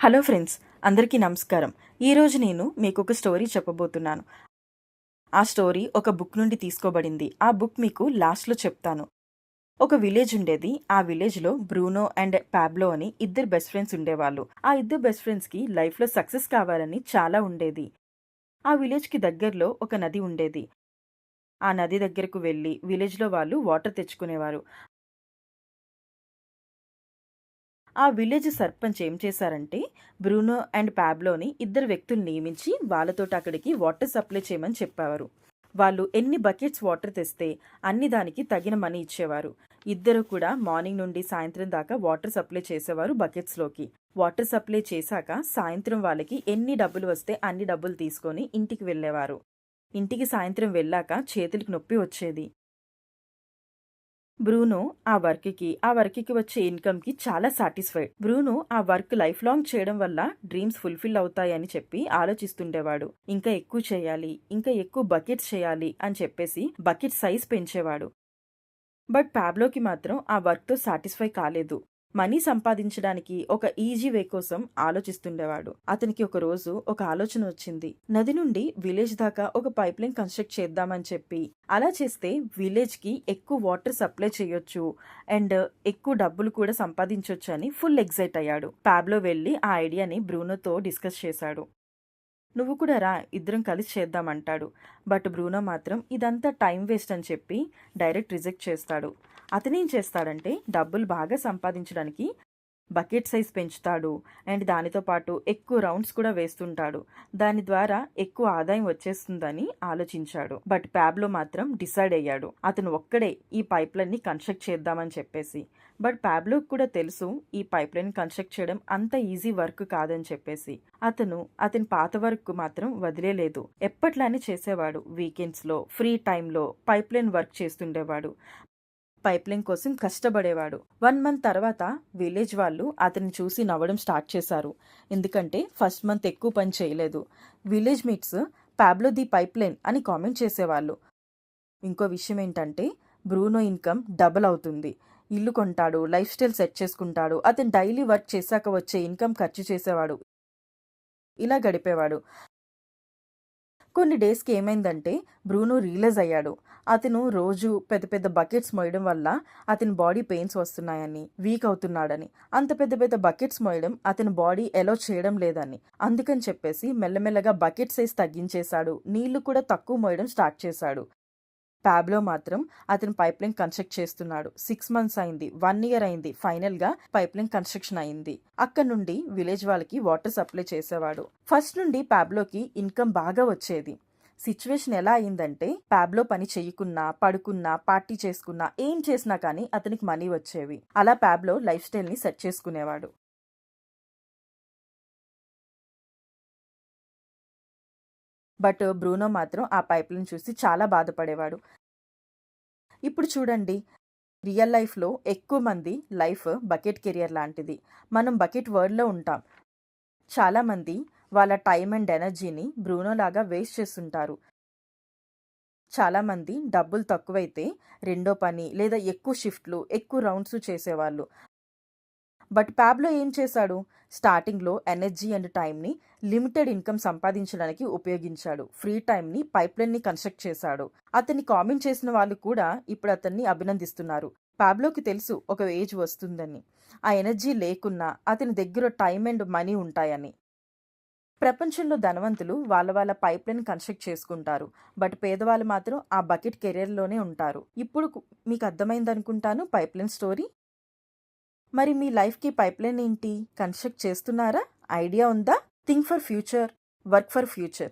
Hello friends, అందరికీ నమస్కారం. ఈరోజు నేను మీకు ఒక స్టోరీ చెప్పబోతున్నాను. ఆ స్టోరీ ఒక బుక్ నుండి తీసుకోబడింది. ఆ బుక్ మీకు లాస్ట్లో చెప్తాను. ఒక విలేజ్ ఉండేది. ఆ విలేజ్లో బ్రూనో అండ్ పాబ్లో అని ఇద్దరు బెస్ట్ ఫ్రెండ్స్ ఉండేవాళ్ళు. ఆ ఇద్దరు బెస్ట్ ఫ్రెండ్స్కి లైఫ్లో సక్సెస్ కావాలని చాలా ఉండేది. ఆ విలేజ్కి దగ్గరలో ఒక నది ఉండేది. ఆ నది దగ్గరకు వెళ్ళి విలేజ్లో వాళ్ళు వాటర్ తెచ్చుకునేవారు. ఆ విలేజ్ సర్పంచ్ ఏం చేశారంటే, బ్రూనో అండ్ పాబ్లోని ఇద్దరు వ్యక్తులు నియమించి వాళ్ళతోటి అక్కడికి వాటర్ సప్లై చేయమని చెప్పేవారు. వాళ్ళు ఎన్ని బకెట్స్ వాటర్ తెస్తే అన్ని దానికి తగిన మనీ ఇచ్చేవారు. ఇద్దరు కూడా మార్నింగ్ నుండి సాయంత్రం దాకా వాటర్ సప్లై చేసేవారు బకెట్స్లోకి. వాటర్ సప్లై చేశాక సాయంత్రం వాళ్ళకి ఎన్ని డబ్బులు వస్తే అన్ని డబ్బులు తీసుకొని ఇంటికి వెళ్ళేవారు. ఇంటికి సాయంత్రం వెళ్ళాక చేతులకు నొప్పి వచ్చేది. బ్రూనో ఆ వర్క్కి వచ్చే ఇన్కమ్‌కి చాలా సాటిస్ఫైడ్. బ్రూనో ఆ వర్క్ లైఫ్ లాంగ్ చేయడం వల్ల డ్రీమ్స్ ఫుల్‌ఫిల్ అవుతాయని చెప్పి ఆలోచిస్తుండేవాడు. ఇంకా ఎక్కువ చేయాలి, ఇంకా ఎక్కువ బకెట్స్ చేయాలి అని చెప్పేసి బకెట్ సైజ్ పెంచేవాడు. బట్ పాబ్లోకి మాత్రం ఆ వర్క్‌తో సాటిస్ఫై కాలేదు. మనీ సంపాదించడానికి ఒక ఈజీ వే కోసం ఆలోచిస్తుండేవాడు. అతనికి ఒక రోజు ఒక ఆలోచన వచ్చింది. నది నుండి విలేజ్ దాకా ఒక పైప్‌లైన్ కన్‌స్ట్రక్ట్ చేద్దామని చెప్పి, అలా చేస్తే విలేజ్‌కి ఎక్కువ వాటర్ సప్లై చేయొచ్చు అండ్ ఎక్కువ డబ్బులు కూడా సంపాదించొచ్చని ఫుల్ ఎక్సైట్ అయ్యాడు. పాబ్లో వెళ్లి ఆ ఐడియాని బ్రూనోతో డిస్కస్ చేశాడు. నువ్వు కూడా రా, ఇద్దరం కలిసి చేద్దామంటాడు. బట్ బ్రూనో మాత్రం ఇదంతా టైం వేస్ట్ అని చెప్పి డైరెక్ట్ రిజెక్ట్ చేస్తాడు. అతనేం చేస్తాడంటే డబ్బులు బాగా సంపాదించడానికి బకెట్ సైజ్ పెంచుతాడు అండ్ దానితో పాటు ఎక్కువ రౌండ్స్ కూడా వేస్తుంటాడు. దాని ద్వారా ఎక్కువ ఆదాయం వచ్చేస్తుందని ఆలోచించాడు. బట్ ప్యాబ్లో మాత్రం డిసైడ్ అయ్యాడు అతను ఒక్కడే ఈ పైప్లైన్ని కన్స్ట్రక్ట్ చేద్దామని చెప్పేసి. బట్ ప్యాబ్లోకి కూడా తెలుసు ఈ పైప్లైన్ కన్స్ట్రక్ట్ చేయడం అంత ఈజీ వర్క్ కాదని చెప్పేసి. అతని పాత వర్క్ మాత్రం వదిలేలేదు. ఎప్పట్లానే చేసేవాడు. వీకెండ్స్లో ఫ్రీ టైంలో పైప్లైన్ వర్క్ చేస్తుండేవాడు. పైప్లైన్ కోసం కష్టపడేవాడు. 1 మంత్ తర్వాత విలేజ్ వాళ్ళు అతన్ని చూసి నవ్వడం స్టార్ట్ చేశారు. ఎందుకంటే ఫస్ట్ మంత్ ఎక్కువ పని చేయలేదు. Village meets Pablo the pipeline అని కామెంట్ చేసేవాళ్ళు. ఇంకో విషయం ఏంటంటే బ్రూనో ఇన్కమ్ డబుల్ అవుతుంది. ఇల్లు కొంటాడు, లైఫ్ స్టైల్ సెట్ చేసుకుంటాడు. అతను డైలీ వర్క్ చేశాక వచ్చే ఇన్కమ్ ఖర్చు చేసేవాడు. ఇలా గడిపేవాడు. కొన్ని డేస్కి ఏమైందంటే బ్రూనో రియలైజ్ అయ్యాడు. అతను రోజు పెద్ద పెద్ద బకెట్స్ మోయడం వల్ల అతని బాడీ పెయిన్స్ వస్తున్నాయని, వీక్ అవుతున్నాడని. అంత పెద్ద పెద్ద బకెట్స్ మోయడం అతని బాడీ ఎలో చేయడం లేదని. అందుకని చెప్పేసి మెల్లమెల్లగా బకెట్ సైజ్ తగ్గించేశాడు. నీళ్లు కూడా తక్కువ మోయడం స్టార్ట్ చేశాడు. ప్యాబ్లో మాత్రం అతను పైప్లైన్ కన్స్ట్రక్ట్ చేస్తున్నాడు. 6 మంత్స్ అయింది, 1 ఇయర్ అయింది. ఫైనల్గా పైప్లైన్ కన్స్ట్రక్షన్ అయింది. అక్కడ నుండి విలేజ్ వాళ్ళకి వాటర్ సప్లై చేసేవాడు. ఫస్ట్ నుండి ప్యాబ్లోకి ఇన్కమ్ బాగా వచ్చేది. సిచ్యువేషన్ ఎలా అయిందంటే ప్యాబ్లో పని చెయ్యకున్నా, పడుకున్నా, పార్టీ చేసుకున్నా, ఏం చేసినా కానీ అతనికి మనీ వచ్చేవి. అలా ప్యాబ్లో లైఫ్ స్టైల్ని సెట్ చేసుకునేవాడు. బట్ బ్రూనో మాత్రం ఆ పైప్లైన్ చూసి చాలా బాధపడేవాడు. ఇప్పుడు చూడండి, రియల్ లైఫ్లో ఎక్కువ మంది లైఫ్ బకెట్ కెరియర్ లాంటిది. మనం బకెట్ వరల్డ్లో ఉంటాం. చాలామంది వాళ్ళ టైం అండ్ ఎనర్జీని బ్రూనో లాగా వేస్ట్ చేస్తుంటారు. చాలామంది డబ్బులు తక్కువైతే రెండో పని లేదా ఎక్కువ షిఫ్ట్లు, ఎక్కువ రౌండ్స్ చేసేవాళ్ళు. బట్ ప్యాబ్లో ఏం చేశాడు? స్టార్టింగ్లో ఎనర్జీ అండ్ టైంని లిమిటెడ్ ఇన్కమ్ సంపాదించడానికి ఉపయోగించాడు. ఫ్రీ టైంని పైప్లైన్ని కన్స్ట్రక్ట్ చేశాడు. అతన్ని కామెంట్ చేసిన వాళ్ళు కూడా ఇప్పుడు అతన్ని అభినందిస్తున్నారు. ప్యాబ్లోకి తెలుసు ఒక ఏజ్ వస్తుందని. ఆ ఎనర్జీ లేకున్నా అతని దగ్గర టైం అండ్ మనీ ఉంటాయని. ప్రపంచంలో ధనవంతులు వాళ్ళ వాళ్ళ పైప్లైన్ కన్స్ట్రక్ట్ చేసుకుంటారు. బట్ పేదవాళ్ళు మాత్రం ఆ బకెట్ కెరియర్లోనే ఉంటారు. ఇప్పుడు మీకు అర్థమైందనుకుంటాను పైప్లైన్ స్టోరీ. మరి మీ లైఫ్‌కి పైప్‌లైన్ ఏంటి? కన్‌స్ట్రక్ట్ చేస్తున్నారా? ఐడియా ఉందా? Think for future, work for future.